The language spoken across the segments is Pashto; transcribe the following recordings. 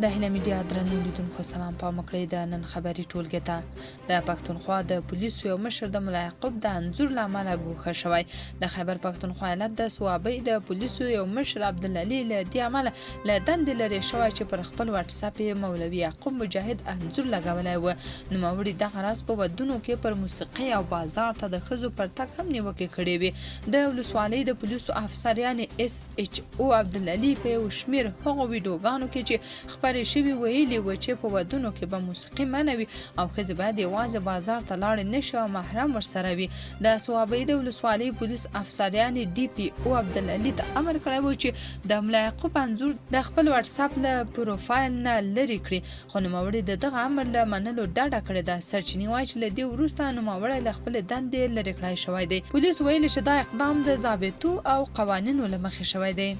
د هیله میډیا درنو لیدونکو سلام په مکړې د نن خبري ټولګه ته د پښتونخوا د پولیسو یو مشر د ملا یعقوب د انځور لامل غوښه شوی د خیبر پښتونخوا ایالت د صوابۍ د پولیسو یو مشر عبدالعلی له دې عمله له دندې لرې شوی چې پر خپل واتس اپ مولوي یعقوب مجاهد انځور لګولی و نو موري دغه راز په ودونو کې پر موسیقي او بازار ته د ښځو پر تګ هم نیوکې کړې وې د ولسوالۍ د پولیسو افسر یعنې اس ایچ او عبدالعلی په یو شمېر هغو ویډیوګانو کې چې خبرې شوي ویلي و چې په ودونو کې به موسیقي منع وي او ښځې باید یوازې بازار ته لاړې نه شي او محرم ورسره وي د صوابۍ د ولسوالۍ پولیس افسر یعنې ډي پي او عبدالعلي ته امر کړی و چې د ملا یعقوب انځور د خپل واتساپ له پروفایل نه لرې کړي خو نوموړي د دغه امر له منلو ډډه کړې ده سرچینې وایي چې له دې وروسته نوموړی له خپلې دندې لرې کړی شوی دی پولیس ویلي چې دا اقدام د ضابطو او قوانینو له مخې شوی دی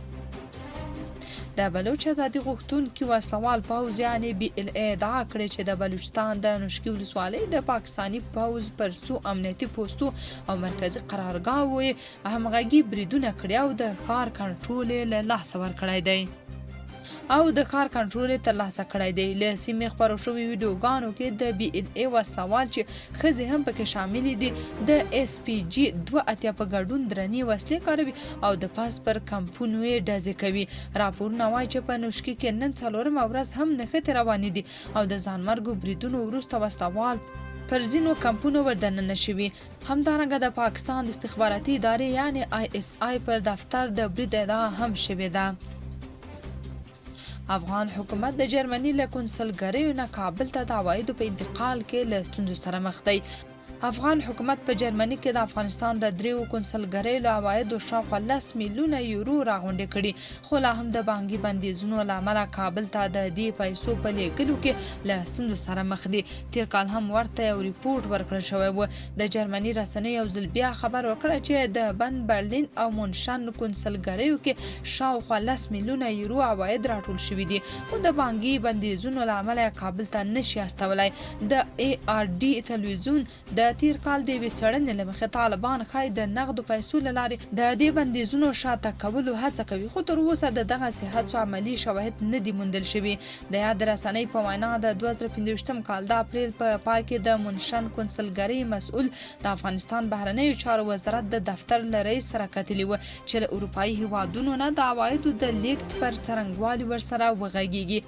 د بلوچ ازادي غوښتونکي وسلوال پوځ یعنې بي ال اي ادعا کړې چې د بلوچستان د نوشکي ولسوالۍ د پاکستاني پوځ پر څو امنیتي پوستو او مرکزي قرارګاهو همغږي بریدونه کړي او د ښار کنټرول یې له لاسه ورکړی دی ترلاسه کړی دی له سیمې خپرو شوي ویډیوګانو کې د بي ال اي وسلوال چې ښځې هم پکې شاملې دي د اس پي جي 2 په ګډون درنې وسلې کاروي او د پاس پر کمپونو یې ډزې کوي راپورونه وایي چې په نوشکي کې نن 4مه ورځ هم نښتې روانې دي او د ځانمرګو بریدونو وروسته وسلوال پر ځینو کمپونو وردننه شوي همدارنګه د پاکستان د استخباراتي ادارې یعنې آی اس آی پر دفتر د برید ادعا هم شوې ده افغان حکومت د جرمني له کنسلګریو نه کابل ته د عوایدو په انتقال کې له ستونزو سره مخ دی افغان حکومت په جرمني کې د افغانستان د 3 کنسلګریو له عوایدو شاوخوا 10 میلیونه یورو راغونډې کړي خو لا هم د بانکي بندیزونو له امله کابل ته د دې پیسو په لیږلو کې له ستونزو سره مخ دي تیر کال هم ورته یو ریپورت ورکړل شوی و د جرمني رسنیو یو ځل بیا خبر ورکړی چې د بن برلین او مونشن کنسلګریو کې شاوخوا 10 میلیونه یورو عواید راټول شوي دي خو د بانکي بندیزونو له امله کابل ته نشي استولی د ای آر ډي تلویزیون د تیر کال د یوې څېړنې له مخې طالبان ښایي د نغدو پیسو له لارې د دې بندیزونو شاته کولو هڅه کوي خو تر اوسه د دغسې هڅو عملي شواهد نه دي موندل شوي د یاد رسنۍ په وینا د 2015 کال د اپریل په پای کې د مونشن کنسلګرۍ مسؤل د افغانستان بهرنیو چارو وزارت د دفتر له رئیس سره کتلي و چې له اروپایي هیوادونو نه د عوایدو د لیږد پر څرنګوالي ورسره وغږیږي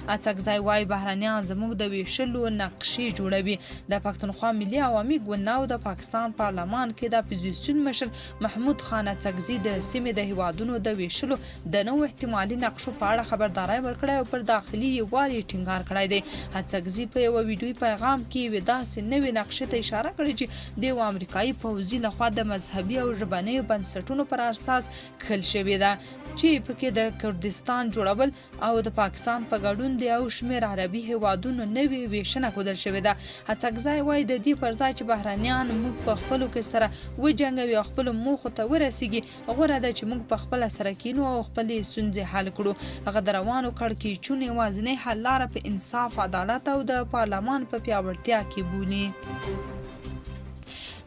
اڅکزی وای بهرنیان زموږ د ویشلو نقشې جوړوي د پښتونخوا ملي عوامي ګوند او د پاکستان پارلمان کې د اپوزیسیون مشر محمود خان اڅکزی د سیمې د هیوادونو د ویشلو د نوو احتمالي نقشو په اړه خبرداري ورکړې او پر داخلي یووالي ټینګار کړی دی اڅکزی په یو ویډیوي پیغام کې وې داسې نوې نقشې ته اشاره کړې چې د امریکایي پوځي لخوا د مذهبي او ژبنیو بنسټونو پر اساس کښل شوې ده چې پکې د کردستان جوړول او د پاکستان په ګډون د یو شمېر عربي هیوادونو نوې ویشنه ښودل شوې ده اڅکزی وایي د دې پر ځای چې بهرنیان موږ په خپلو کې سره وجنګوي او خپلو موخو ته ورسیږي غوره ده چې موږ په خپله سره کینو او خپلې ستونزې حل کړو هغه د روانو کړکېچونو یوازینۍ حل لاره په انصاف عدالت او د پارلمان په پیاوړتیا کې بولي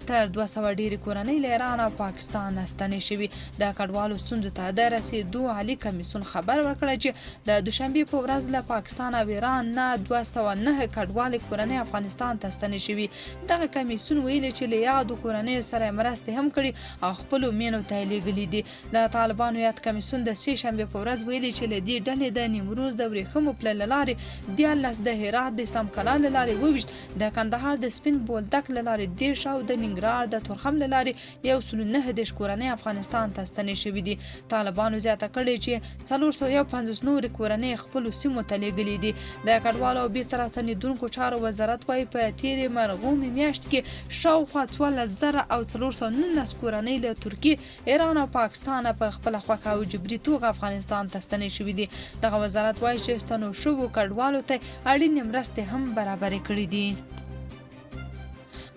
تر 200 ډیری کورنۍ له ایران او پاکستان ستنې شوي د کډوالو ستونزو ته د رسیدو عالی کمیسیون خبر ورکړی چې د دوشنبې په ورځ له پاکستان او ایران نه 209 کډوالې کورنۍ افغانستان ته ستنې شوي دغه کمیسیون ویلي چې له یادو کورنیو سره مرستې هم کړي او خپلو مینو ته یې لیږلي دي د طالبانو یاد کمیسیون د سې شنبې په ورځ ویلي چې له دې ډلې د نیمروز د ورېښمو پله له لارې 14 د هرات د اسلام کلا له لارې 22 د کندهار د سپین بولدک له لارې 10 او د ننګرهار د تورخم له لارې 109 کورنۍ افغانستان ته ستنې شوي دي طالبانو زیاته کړې چې 450 نورې کورنۍ خپلو سیمو ته لیږلي دي د کډوالو او بیرته راستنېدونکو چارو وزارت وایي په تېرې مرغومې میاشت کې شاوخوا 1419 کورنۍ له ترکیې ایران او پاکستان په خپله خوښه او جبري توګه افغانستان ته ستنې شوي دي دغه وزارت وایي چې ستنو شوو کډوالو ته اړینې مرستې هم برابرې کړې دي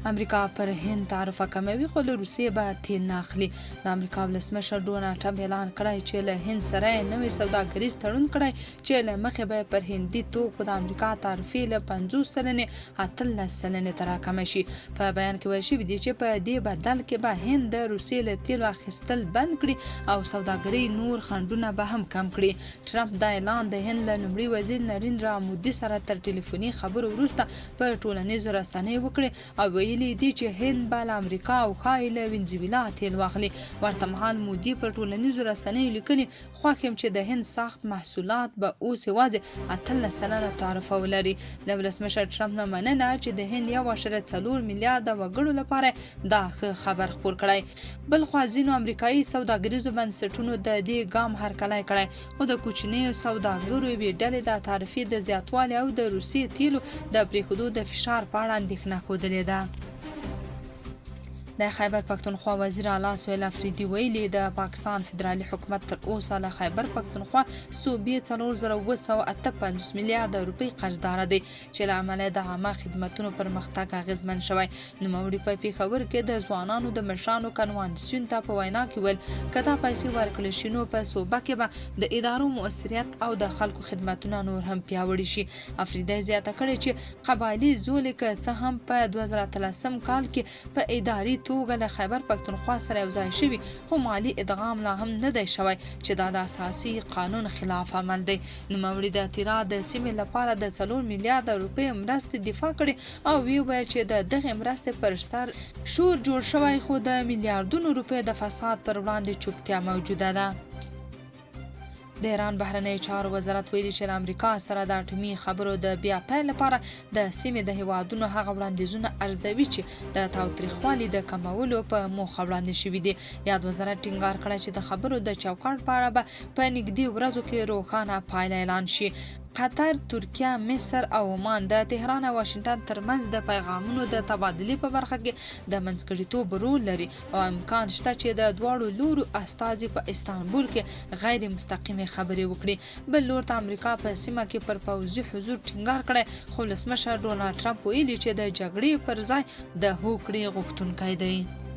امریکا پر هند تعرفه کموي خو له روسیې به تیل نه اخلي. د امریکا ولسمشر ډونالډ ټرمپ اعلان کړی چې له هند سره نوی سوداګریز تړون کړی چې له مخې به پر هندي توکو د امریکا تعرفې له 50 سلنې 18 سلنې ته راکمه شي. په بیان کې ویل شوي دي چې په دې بدل کې به هند د روسیې له تیلو اخیستل بند کړي او سوداګري نور خنډونه به هم کم کړي. ټرمپ دا اعلان د هند له لومړي وزیر نریندرا مودي سره تر ټلیفوني خبرو وروسته په ټولنیزو رسنیو وکړي او ویلي دي چې هند به له امریکا او ښایي له وینزویلا تیل واخلي. ورته مهال مودي په ټولنیزو رسنیو لیکلي خوښ یم چې د هند سخت محصولات به اوس یوازې 18 سلنه تعرفه ولري. له ولسمشر ټرمپ نه مننه چې د هند 1.4 میلیارده وګړو لپاره دا ښه خبر خپور کړی. بل خوا ځینو امریکایي سوداګریزو بنسټونو د دې ګام هرکلی کړی خو د کوچنیو سوداګرو یوې ډلې د تعرفې د زیاتوالي او د روسیې تیلو د پرېښودو د فشار په اړه اندېښنه ښودلې ده. د خیبر پښتونخوا وزیر اعلی سهیل افریدي ویلي د پاکستان فدرالي حکومت تر اوسه له خیبر پښتونخوا صوبې 4958 میلیارده روپۍ قرضدار دی چې له امله د عامه خدماتو پرمختګ اغیزمن شوی. نوموړي په پیښور کې د ځوانانو د مشرانو کنوانسیون ته په وینا کې ویل که دا پیسې ورکړل شي نو په صوبه کې به د ادارو مؤثریت او د خلکو خدماتونه نور هم پیاوړي شي. افریدي زیاته کړې چې قبایلي زولې که څه هم په 2013 کال کې په اداري توګه له خیبر پښتونخوا سره یوځای شوي خو مالی ادغام لا هم نه دی شوی چې دا د اساسي قانون خلاف عمل دی. نوموړي د تیرا د سیمې لپاره د 4 میلیارده روپۍ مرستې دفاع کړې او ویل چې د دغه مرستې پر سر شور جوړ شوی خو د میلیارډونو روپۍ د فساد پر وړاندې چوپتیا موجوده ده. د ایران بهرنی چارو وزارت ویلي چې له امریکا سره د اټومي خبرو د بیا پیل لپاره د سیمې د هیوادونو هغه وړاندیزونه ارزوي چې د تاوتریخوالي د کمولو په موخه وړاندې شوي دي. یاد وزارت ټینګار کړی چې د خبرو د چوکاټ په اړه به په نږدې ورځو کې روښانه پایله اعلان شي. قطر، ترکیه، مصر او عمان د تهران او واشنگټن ترمنځ د پیغامونو د تبادلې په برخه کې د منځګړیتوب رول لري او امکان شته چې د دواړو لورو استازي په استانبول کې غیر مستقیمه خبرې وکړي. بل لور ته امریکا په سیمه کې پر پوځي حضور ټینګار کړی خو ولسمشر ډونالډ ټرمپ ویلي چې د جګړې پر ځای د هوکړې غوښتونکی دی.